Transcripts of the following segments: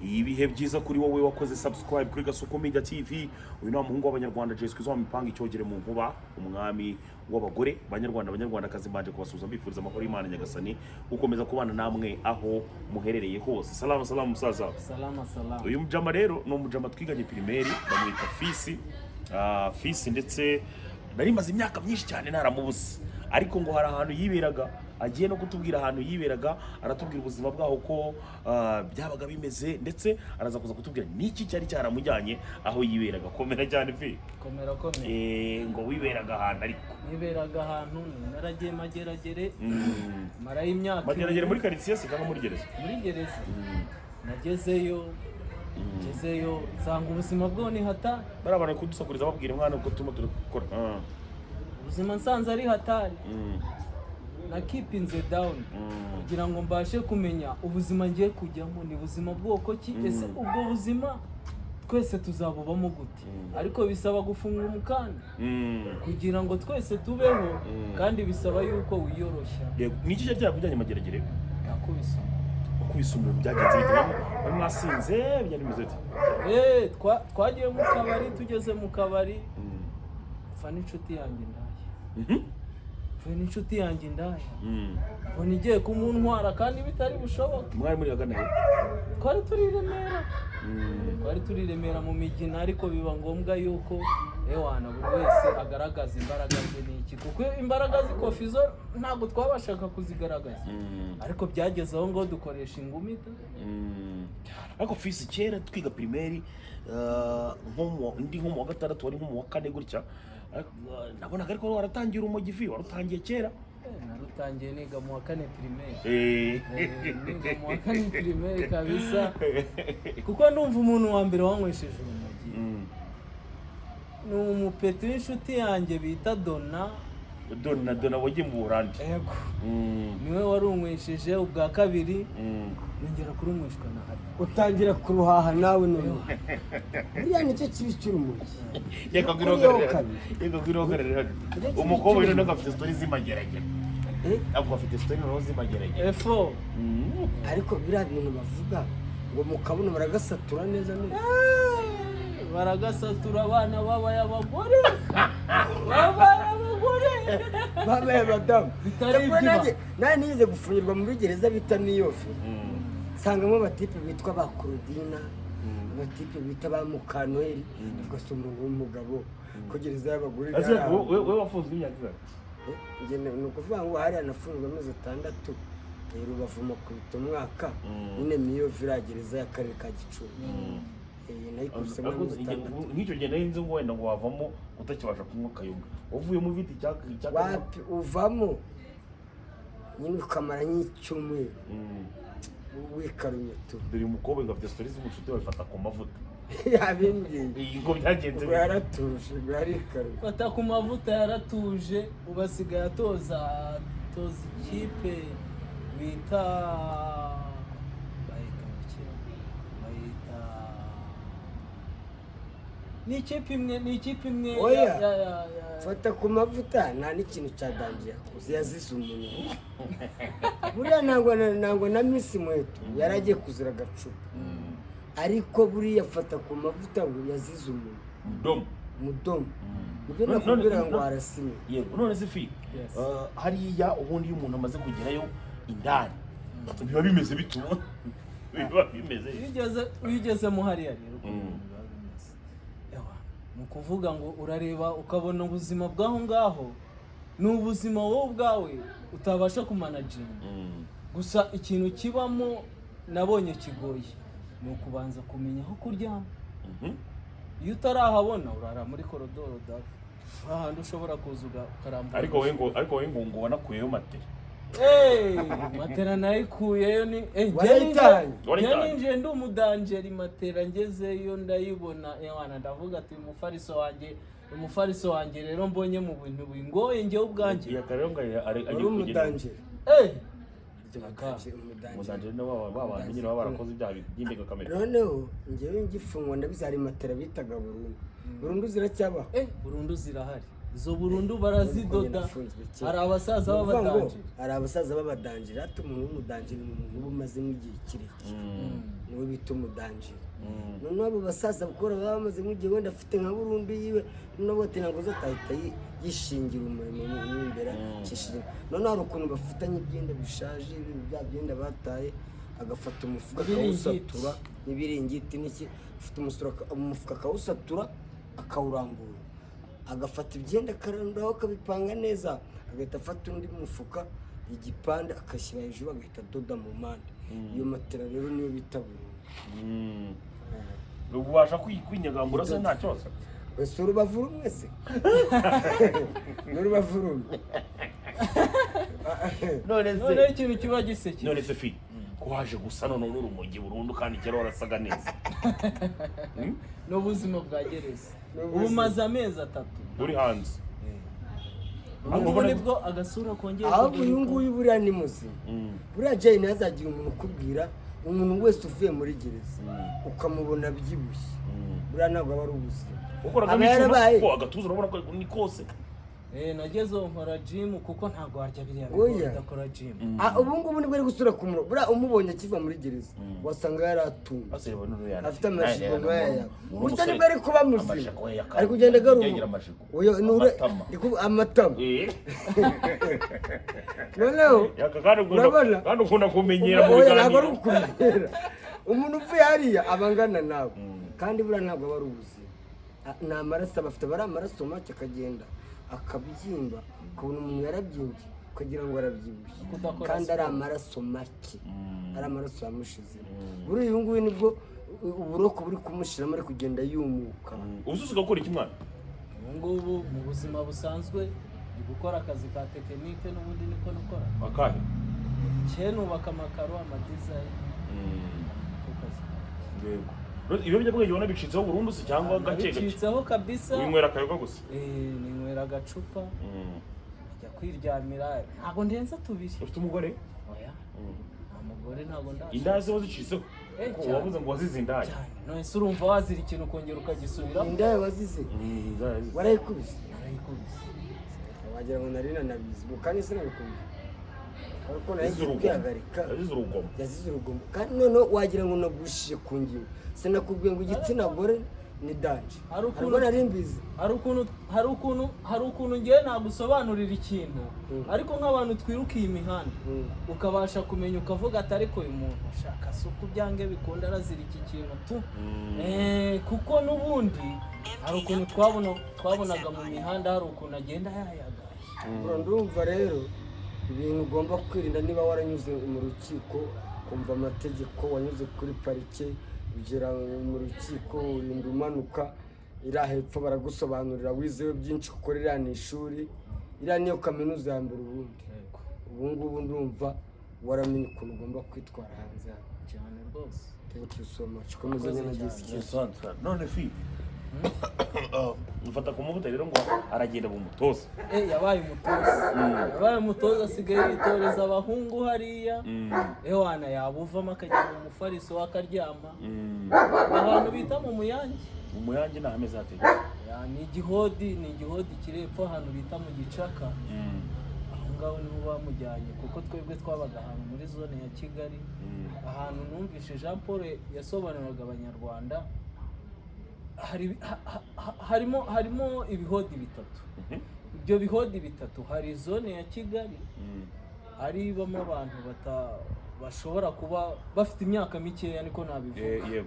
ibihe byiza kuri wowe wakoze subscribe kuri Gasoko Media TV. Uyu ni umuhungu w'abanyarwanda Jesco zo mipanga icyogere mu nkuba, umwami w'abagore abanyarwandakazi banje kubasuza mbifuriza amahoro y'Imana nyagasani gukomeza kubana namwe aho muherereye hose. Salama musaza. Salama. Uyu mujama rero no mujama twiganye primaire bamwita Fisi ndetse nari maze imyaka myinshi cyane naramubuze, ariko ngo hari ahantu yiberaga, agiye no kutubwira ahantu yiberaga, aratubwira ubuzima bwaho ko byabaga bimeze, ndetse araza kuza kutubwira niki cyari cyaramujyanye aho yiberaga. Komera cyane fi. Komera. Ngo wiberaga ahantu, ariko yiberaga ahantu naragiye mageragere marayo imyaka mageragere muri quartier se cyangwa muri gereza. Muri gereza nagezeyo nsanga ubuzima bwo ni hata barabana kudusakuriza babwira umwana uko turimo turakora. Ubuzima nsanze ari hatari. Na keepinze down kugira ngo mbashe kumenya ubuzima ngiye kujyamo ni buzima bwoko ki, ese ubwo buzima twese tuzabubamo gute. Ariko bisaba gufunga umukanda kugira ngo twese tubeho, kandi bisaba yuko wiyoroshya. Niki cyo cyakujyanye mageragere? Nakubisumira byagenze bitamo bari mwasinze byari bimeze ati twagiye mu kabari, tugeze mu kabari fa n'inshuti yanjye ndaya ngo nigiye kumuntwara kandi bitari bushoboke. Mwari muri agana he? Twari turi Remera mu migina, ariko biba ngombwa yuko ewana buri wese agaragaza imbaraga ze n'iki, kuko imbaraga z'ikofi zo ntabwo twabashaka kuzigaragaza, ariko byageze aho ngo dukoresha ingumi. Ariko Fisi kera twiga primaire nko mu wa gatandatu wari nko mu wa kane gutya, nabonaga ariko waratangira urumogi vi, warutangiye kera. Narutangiye niga mu wa kane primaire. Niga mu wa kane primaire kabisa, kuko numva umuntu wa mbere wanywesheje urumogi ni umupeti w'inshuti yanjye bita Dona wagiye mu Buholandi. Yego, niwe warunywesheje. Ubwa kabiri nongera kurunyweshwa na hari utangira kuruhaha nawe none buriya nicyo kibi cy'urumogi. Yego gwirogere umukobwa rero ngafite story zimageragere. Abo afite story no zimageragere. Efo ariko biriya bintu bavuga ngo mukabona baragasatura neza. Baragasatura abana babaye abagore babaye abadamu. Bitari ibyo nani nize gufungirwa muri gereza bita Niyofe, sangamo abatipe bitwa ba Claudina, abatipe bita ba Mukanoeli, ugasoma umugabo ko gereza y'abagore. Wewe wafunzwe imyaka ingene ni ukuvuga ngo hari anafunzwe amezi 6 Rubavu mu kubita umwaka nyine Niyofe iragereza y'akarere ka Gicumbi. Nk'icyo gihe nari nzi ngo wenda ngo wavamo utakibasha kunywa kayoga, uvuye mu biti wapi uvamo nyine ukamara nk'icyumweru wikarumye tu. dore umukobwa ngo afite stories z'umushuti wawe fata ku mavuta yabimbwiye ngo byagenze yaratuje yarikaruye fata ku mavuta yaratuje, ubasigaye atoza ikipe bita ni ikipe imwe fata ku mavuta nta n'ikintu cya danje yakoze, yazize umuntu. Buriya ntabwo na Miss Mwetu yaragiye kuzira agacupa, ariko buriya fata ku mavuta ngo yazize umuntu mudomo. Nibyo nakubwira ngo arasimye. Yego, none se fi hariya ubundi iyo umuntu amaze kugerayo indani biba bimeze bituma wigezemo hariya rero ni ukuvuga ngo urareba ukabona ubuzima bw'aho ngaho ni ubuzima wowe ubwawe utabasha kumanaginga. Gusa ikintu kibamo nabonye kigoye ni ukubanza kumenya aho kuryama. Iyo utarahabona urara muri korodoro ahandi ushobora kuza ukarambura. ariko wowe ngo wanakuyeyo matera. Matera nayikuyeyo ni ninjiye ndi umudanjeri. Matera ngezeyo ndayibona ndavuga ati umufariso wanjye rero mbonye mu bintu bingoye njyewe ubwanjye. ari umudanjeri. Umudanjeri no babandi nyine barakoze ibyaha by'indega kamera. Noneho njyewe ngifungwa ndabizi hari matera bitaga Burundu ziracyabaho. Burundu zirahari. izo burundu barazidoda. Hari abasaza b'abadanjiri, hari abasaza b'abadanjiri. Hata umuntu w'umudanjiri ni umuntu uba umazemo igihe kirekire, niwe bita umudanjiri. Noneho abo basaza bakora baba bamaze nk'igihe wenda afite nka burundu yiwe, noneho ati ntabwo azatahita yishingira umurimo w'imbere kishirira. Noneho hari ukuntu bafatanya ibyenda bishaje, ibintu bya byenda bataye, agafata umufuka akawusatura n'ibiringiti n'iki, afite umufuka akawusatura akawurambura, agafata ibyenda akarandaho akabipanga neza, agahita afata undi mufuka igipande akashyira hejuru, agahita adoda mu mpande. Iyo matera rero niyo bita burundu. ubasha kwinyagambura se nta cyose. Ese urubavu rumwe se? N'urubavu rumwe. none ikintu kiba giseke. None se fi ko waje gusa none n'urumogi burundu kandi kera warasaga neza. N'ubuzima bwa gereza ubu maze amezi 3 uri hanze. ubu nibwo agasura kongera. Ahubwo uyu nguyu buriya ni muzima. Buriya Jane yazagira umuntu ukubwira, umuntu wese uvuye muri gereza ukamubona byibushye, buriya ntabwo aba ari ubuzima. Ukoraga n'icyo ko agatuza urabona ko ni kose. Nagezeho nkora gym kuko ntabwo warya biriya udakora gym. Ubu ngubu nibwo ari gusura ku murongo. Buriya umubonye akiva muri gereza wasanga yaratunze, afite amashigo nk'aya. Burya nibwo ari kuba muzima, ari kugenda agaruka amatama. Noneho urabona kandi ukunda kumenyera mu biganiro. Umuntu uvuye hariya abangana nawe, kandi buriya ntabwo aba ari ubuzima. Ni amaraso bafite, bari amaraso make akagenda akabyimba, ukabona umuntu yarabyimbye ukagira ngo arabyibushye, kandi ari amaraso make, ari amaraso yamushize. Buri uyu nguyu nibwo uburoko buri kumushiramo, ari kugenda yumuka. Uzuze gukora iki mwana? Ubu ngubu mu buzima busanzwe ndi gukora akazi ka tekinike, n'ubundi niko nakora. Akahe? Nubaka amakaro, amadesign. Yego. Ibiyobyabwenge ubona bicitseho burundu se cyangwa gake gake? Bicitseho kabisa. Winywera akayoga gusa? Ninywera agacupa, njya kwiryamira, ntabwo ndenza 2. Ufite umugore? Oya, nta mugore, ntabwo ndaje. Inda ze wazicitseho? Ko wavuze ngo wazize indaya? None se urumva wazira ikintu ukongera ukagisubira? Indaya wazize? Warayikubise? Narayikubise. Wagira ngo nari nanabizi, kandi se nabikubise. Ariko nagiye kwihagarika. Yazize urugomo. Kandi none wagira ngo nagushije ku ngingo. Sinakubwiye ngo igitsina gore ni danje. Ariko nari mbizi. Hari ukuntu ngiye nagusobanurira ikintu, ariko nk'abantu twirukiye imihanda ukabasha kumenya, ukavuga ati ariko uyu muntu ashaka suku byange bikunda arazira iki kintu tu. Kuko n'ubundi hari ukuntu twabonaga mu mihanda, hari ukuntu agenda yayagaye. Ndumva rero ibintu ugomba kwirinda, niba waranyuze mu rukiko kumva amategeko, wanyuze kuri parike ugera mu rukiko urinda umanuka, iriya hepfo baragusobanurira, wizewe byinshi kuko ririya ni ishuri, iriya niyo kaminuza ya mbere ubundi. Ubu ngubu ndumva waramenye ukuntu ugomba kwitwara hanze cyane rwose. Thank you so much. Komeza nyine gisi. None fi mfata ku mavuta rero ngo aragenda mu mutoza. Yabaye umutoza, asigaye yitoreza abahungu hariya. Ewana yabuvamo akajya mu mufariso akaryama ahantu bita mu Muyange. Mu Muyange nta hameze hate? Ni igihodi kirepfo ahantu bita mu Gicaka. Aho ngaho niho bamujyanye, kuko twebwe twabaga ahantu muri zone ya Kigali, ahantu numvishe Jean Paul yasobanuraga abanyarwanda. Harimo ibihodi 3. Ibyo bihodi 3, hari zone ya Kigali ari bamo abantu bashobora kuba bafite imyaka mikeya, niko nabivuga.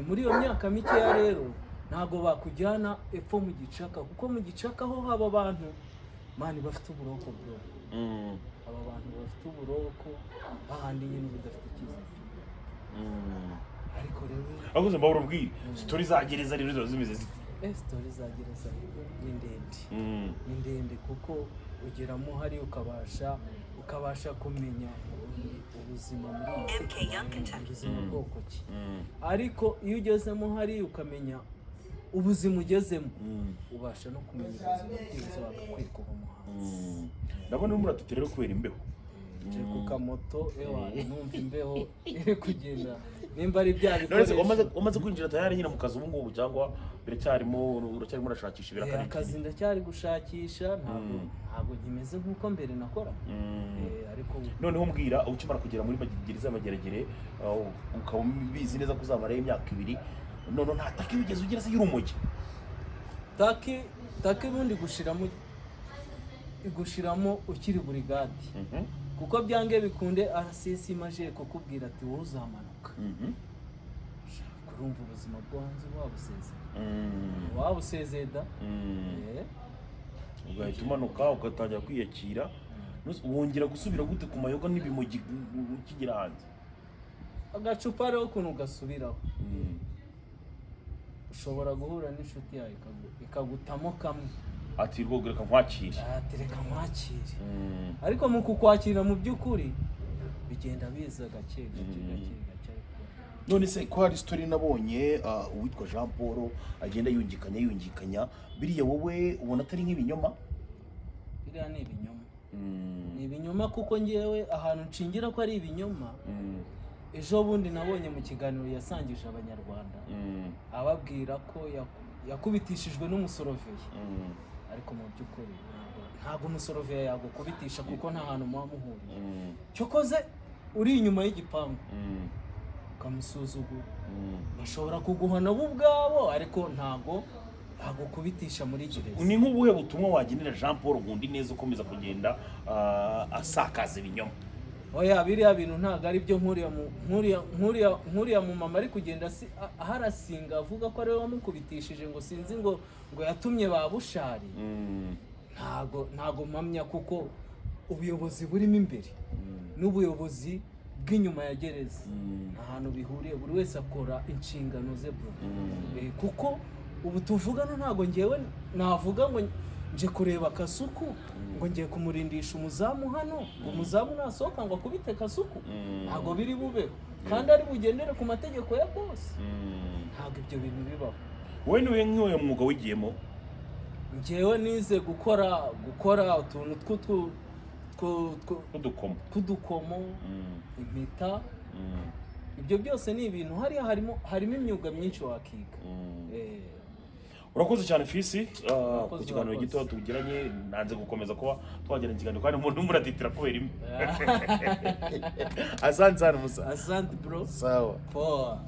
Muri iyo myaka mikeya rero ntago bakujyana epfo mu Gicaka, kuko mu Gicaka ho haba abantu mani bafite uburoko bro. Aba bantu bafite uburoko bahandi nyine budafite ikiza. Ariko rero aguze mbawuro bwira story zagereza rero zimeze zite? Story zagereza ni ndende kuko ugeramo hari ukabasha kumenya ubuzima muri ubuzima bwoko ki. Ariko iyo ugezemo hari ukamenya ubuzima ugezemo, ubasha no kumenya ubuzima bwiza wagakwirwa umuhanzi. Ndabona muri atatu rero kubera imbeho nje ku kamoto ewa numva imbeho iri kugenda nimba ari bya none se bikoresho umaze kwinjira tayari nyine mu kazi ubu ngubu cyangwa biracyarimo urashakisha ibiraka akazi ndacyari gushakisha ntabwo nkimeze nk'uko mbere nakora ariko noneho mbwira ukimara kugera muri gereza y'Amageragere ukaba ubizi neza ko uzamarayo imyaka 2 none nta taki bigeze ugira se y'urumogi taki bundi gushiramo ukiri burigade kuko byange bikunde RCC imaje kukubwira ati wowe uzamanuka kurumva ubuzima bwo hanze wabusezeye da ugahita umanuka ugatangira kwiyakira wongera gusubira gute ku mayoga n'ibimogi ukigira hanze agacupa rero ukuntu ugasubiraho ushobora guhura n'inshuti yawe ikagutamo kamwe ati rwogera nkwakire reka nkwakire ariko mu kukwakira mu by'ukuri bigenda biza gake none se ko hari story nabonye uwitwa Jean Paul agenda yungikanya biriya wowe ubona atari nk'ibinyoma biriya ni ibinyoma ni ibinyoma kuko ngewe ahantu nshingira ko ari ibinyoma ejo bundi nabonye mu kiganiro yasangije abanyarwanda ababwira ko yakubitishijwe n'umusoroveye ariko mu by'ukuri ntabwo umusoroveye yagukubitisha kuko nta hantu muba muhuriye cyokoze uri inyuma y'igipangu ukamusuzugura bashobora kuguhana bo ubwabo ariko ntabwo bagukubitisha muri gereza ni nk'ubuhe butumwa wagenera Jean Paul Gundi neza ukomeza kugenda asakaza ibinyoma oya biriya bintu ntabwo ari byo nkuriya mu mama ari kugenda aharasinga avuga ko ariwe wamukubitishije ngo sinzi ngo yatumye ba bushari ntabwo mpamya kuko ubuyobozi burimo imbere n'ubuyobozi bw'inyuma ya gereza ahantu bihuriye buri wese akora inshingano ze bro kuko ubu tuvugana ntabwo ngewe navuga ngo nje kureba Kasuku ngo ngiye kumurindisha umuzamu hano ngo umuzamu nasohoka ngo akubite Kasuku ntabwo biri bube kandi ari bugendere ku mategeko ya boss ntabwo ibyo bintu bibaho wowe niwe nk'uyu mwuga wigiyemo ngewe nize gukora utuntu tw'udukomo impeta ibyo byose ni ibintu harimo imyuga myinshi wakiga urakoze cyane Fisi ku kiganiro gito tugiranye nanze gukomeza kuba twagirana ikiganiro kandi umuntu muratitira kubera imwe asante sana musa asante bro sawa poa